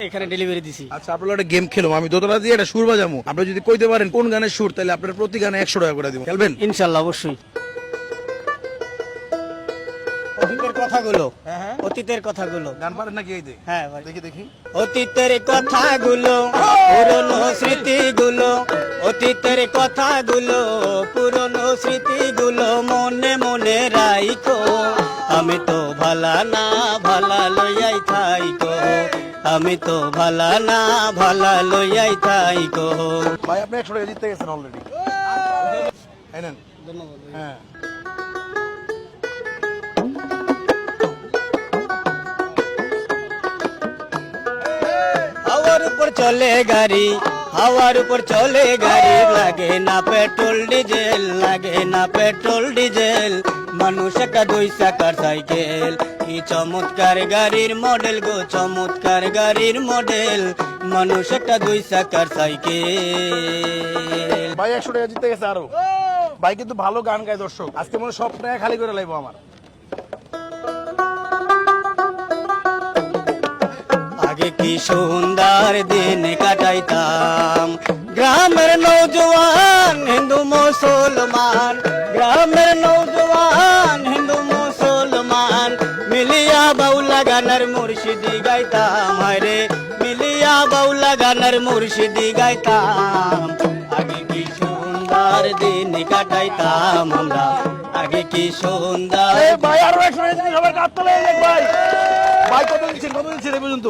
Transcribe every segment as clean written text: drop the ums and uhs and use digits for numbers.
এখানে ডেলিভারি দিছি। আচ্ছা, আপনারা একটা গেম খেলো, আমি দোতলা দিয়ে একটা সুর বাজামু, আপনি যদি কইতে পারেন কোন গানের সুর, তাহলে আপনার প্রতি গানে 100 টাকা করে দিব। খেলবেন? ইনশাআল্লাহ, অবশ্যই। অতীতের কথাগুলো, অতীতের কথাগুলো গান পারেন নাকি? এই দেখ, হ্যাঁ দেখি দেখি। অতীতের কথাগুলো, পুরনো স্মৃতিগুলো, অতীতের কথাগুলো, পুরনো স্মৃতিগুলো মনে মনে রাইখো। আমি তো ভালা না ভালা লইয়াই থাইকো, আমি তো ভালা না ভালা লইয়াই থাইকো। ভাই আপনি 100 টাকা জিতে গেছেন অলরেডি। এই নেন। ধন্যবাদ। হ্যাঁ, হাওয়ার উপর চলে গাড়ি, হাওয়ার উপর চলে গাড়ি, লাগে না পেট্রোল ডিজেল, লাগে না পেট্রোল ডিজেল। মানুষ একটা 2 চাকার সাইকেল, কি চমৎকার গাড়ির মডেল গো, চমৎকার গাড়ির মডেল। মানুষ একটা 2 চাকার সাইকেল। ভাই 100 টাকা জিতে গেছে আরো। ভাই কিন্তু ভালো গান গায় দর্শক, আজকে মনে হয় সব টাকা খালি করে লাইবো আমার। আগে কি সুন্দর দিন কাটাইতাম, গ্রামের নৌজওয়ান হিন্দু মুসলমান, গ্রামের নৌজওয়ান হিন্দু মুসলমান, মিলিয়া বাউলা গানের মুর্শিদি গাইতাম, হায়রে মিলিয়া বাউলা গানের মুর্শিদি গাইতাম। আগে কি সুন্দর দিন কাটাইতাম আমরা, আগে কি সুন্দর। ভাই আরো 100 টাকা জিতে সবার কাপ তোলে। ভাই ভাই কত দিচ্ছেন, কত দিচ্ছেন এই পর্যন্ত?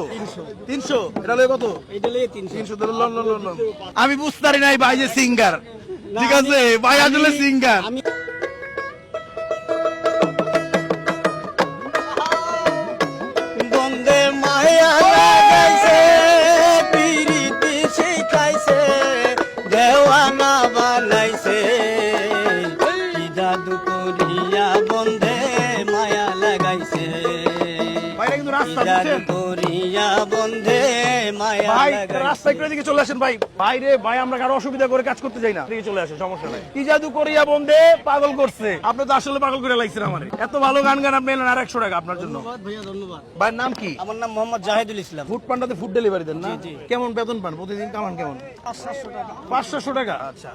300। এটা লয়ে কত? এটা লইয়ে 300। 300 দিলে লন লন লন। আমি বুঝতে পারি নাই ভাই যে সিঙ্গার, ঠিক আছে ভাই আসলে সিঙ্গার। আমি বন্দে মায়া লাগাইছে, পিরিতি শিখাইছে, দেওয়ানা বানাইছে, কি জাদু করিয়া বন্দে মায়া লাগাইছে, ভাইরা কিন্তু কি রাস্তা জাদু বুঝছেন? করিয়া বন্দে মায়া ভাই লাগাইছে। রাস্তা একটু দিকে চলে আসেন ভাই। ভাই রে ভাই, আমরা কারো অসুবিধা করে কাজ করতে যাই না, দিকে চলে আসেন, সমস্যা নাই। কি জাদু করিয়া বন্ধে পাগল করছে, আপনি তো আসলে পাগল করে লাগছেন আমারে। এত ভালো গান গান আপনি এলেন, আর 100 টাকা আপনার জন্য। ধন্যবাদ ভাইয়া, ধন্যবাদ। ভাইয়ের নাম কি? আমার নাম মোহাম্মদ জাহিদুল ইসলাম। ফুড পান্ডাতে ফুড ডেলিভারি দেন না? জি। কেমন বেতন পান প্রতিদিন? কামান কেমন? 500 টাকা। 500 টাকা। আচ্ছা,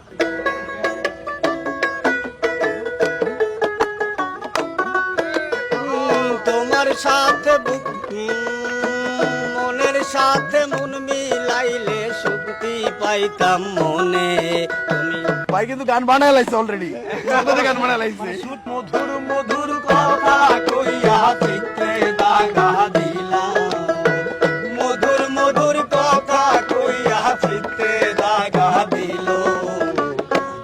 তোমার সাথে মনের সাথে মন মিলাইলে শক্তি পাইতাম মনে। তুমি ভাই কিন্তু গান বানায় লাইছে অলরেডি, গান বানায় লাইছে। মধুর মধুর কথা কইয়া চিত্তে দাগা দিলাম, মধুর মধুর কথা কইয়া চিত্তে দাগা দিল।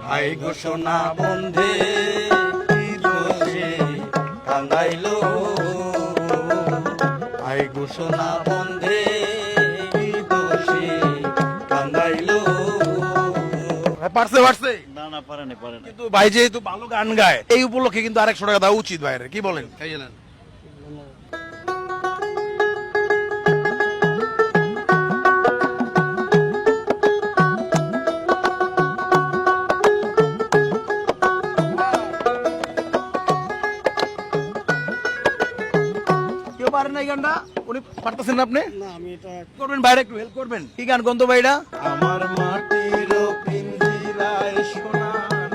হাই গো সোনা বন্ধে কি দোষে কান্দাইলো, হাই গো সোনা বন্ধে কি দোষে কান্দাইলো। পারছে পারছে না না, পারেনি পারেনি। কিন্তু ভাই যেহেতু ভালো গান গায়, এই উপলক্ষে কিন্তু আর 100 টাকা দেওয়া উচিত ভাইয়ের, কি বলেন? এই জানেন কেউ পারেন না এই গানটা? উনি পারতেছেন না? আপনি না, আমি এটা করবেন, বাইরে একটু হেল্প করবেন। কি গান গন্ধ ভাইটা? আমার মাটির পিঞ্জিরায় সোনার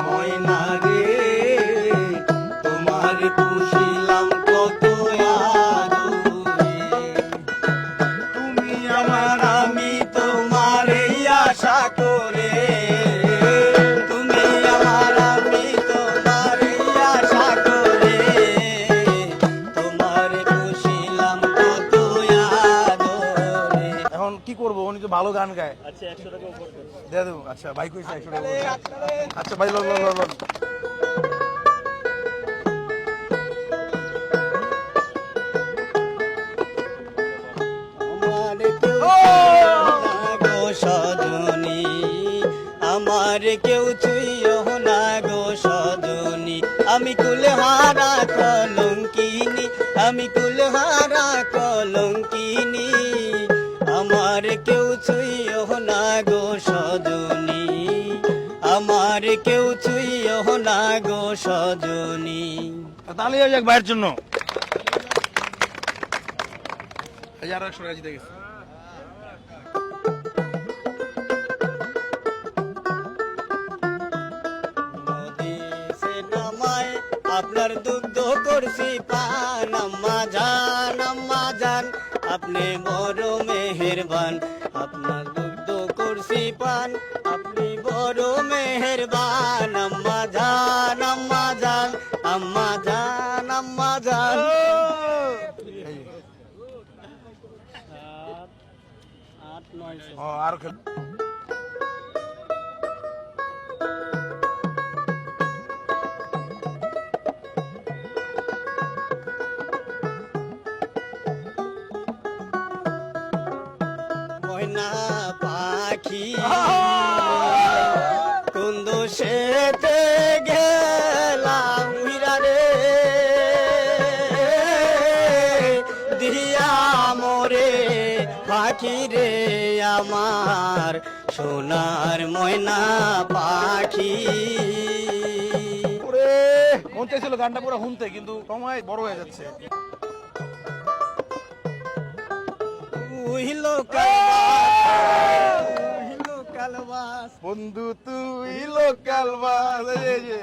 ময়না রে, তোমার পুষিলাম কত আদরে, তুমি আমার আমি তোমার এই আশা করে, তুমি আমার আমি তোমার এই আশা করে, তোমার পুষিলাম কত আদরে। এখন কি করবো, উনি তো ভালো গান গায়। আচ্ছা, 100 টাকা উপর দেন। দিয়ে দেবো। আচ্ছা ভাই কইছে 100 টাকা। আচ্ছা ভাই লন লন লন লন। আমার কেউ ছুঁইও না গো সজনী, আমি কুলহারা কলঙ্কিনী, আমি কুলহারা কলঙ্কিনী, আমার কেউ ছুঁইও না গো সজনী, আমার কেউ ছুঁইও না গো সজনী। তাহলে হয়ে যাক ভাইয়ের জন্য। 100 টাকা জিতে গেছে। আপনার দুগ্ধ করছি পান আম্মা জান আপনি বড় মেহেরবান আপনার দুগ্ধ করছি পান আপনি বড় মেহেরবান আম্মা জান আম্মা জান আর ময়না পাখি কুন্দু সেতে গেলাম রে দিয়া মোরে পাখি রে আমার সোনার ময়না পাখি ওরে মন চাইছিল গানটা পুরো শুনতে, কিন্তু সময় বড় হয়ে যাচ্ছে। উইলো কালবাস বন্ধু তুই লোকাল বাস। এই যে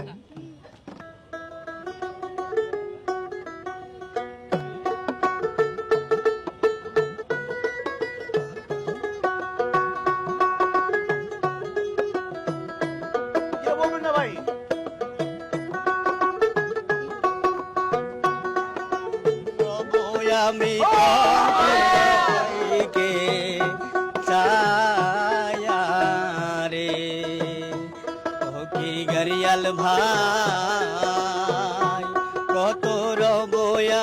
কে বলবেন না ভাই? আমি কে ছায়া রে কি গরিয়াল ভাই কত রব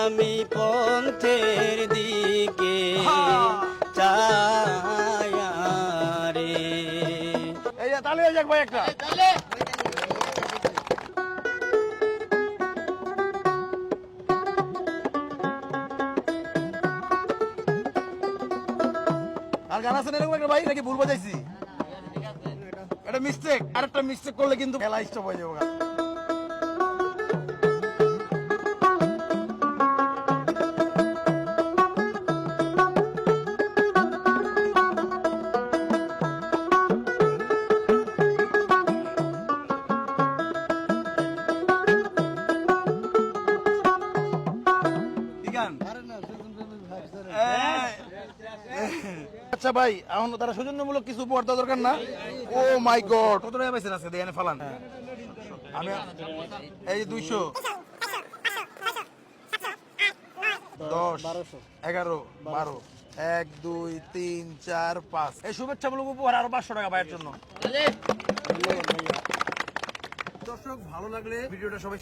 আমি পন্থের দিকে ছায়া রে। এই যে তালে যাক ভাই একটা। আর গান আছে না এরকম একটা ভাই, নাকি ভুল বাজাইছি? এটা মিস্টেক, আরেকটা মিস্টেক করলে কিন্তু খেলা স্টপ হয়ে যাবে। কি গান? আচ্ছা ভাই, এখন তারা সৌজন্যমূলক কিছু উপহার দেওয়া দরকার না? ও মাই গড, কত টাকা পাইছেন আজকে? দেখেন ফালান। আমি এই যে 200, 10, 11, 12, 1, 2, 3, 4, 5। এই শুভেচ্ছামূলক উপহার আরো 500 টাকা ভাইয়ের জন্য। দর্শক, ভালো লাগলে ভিডিওটা সবাই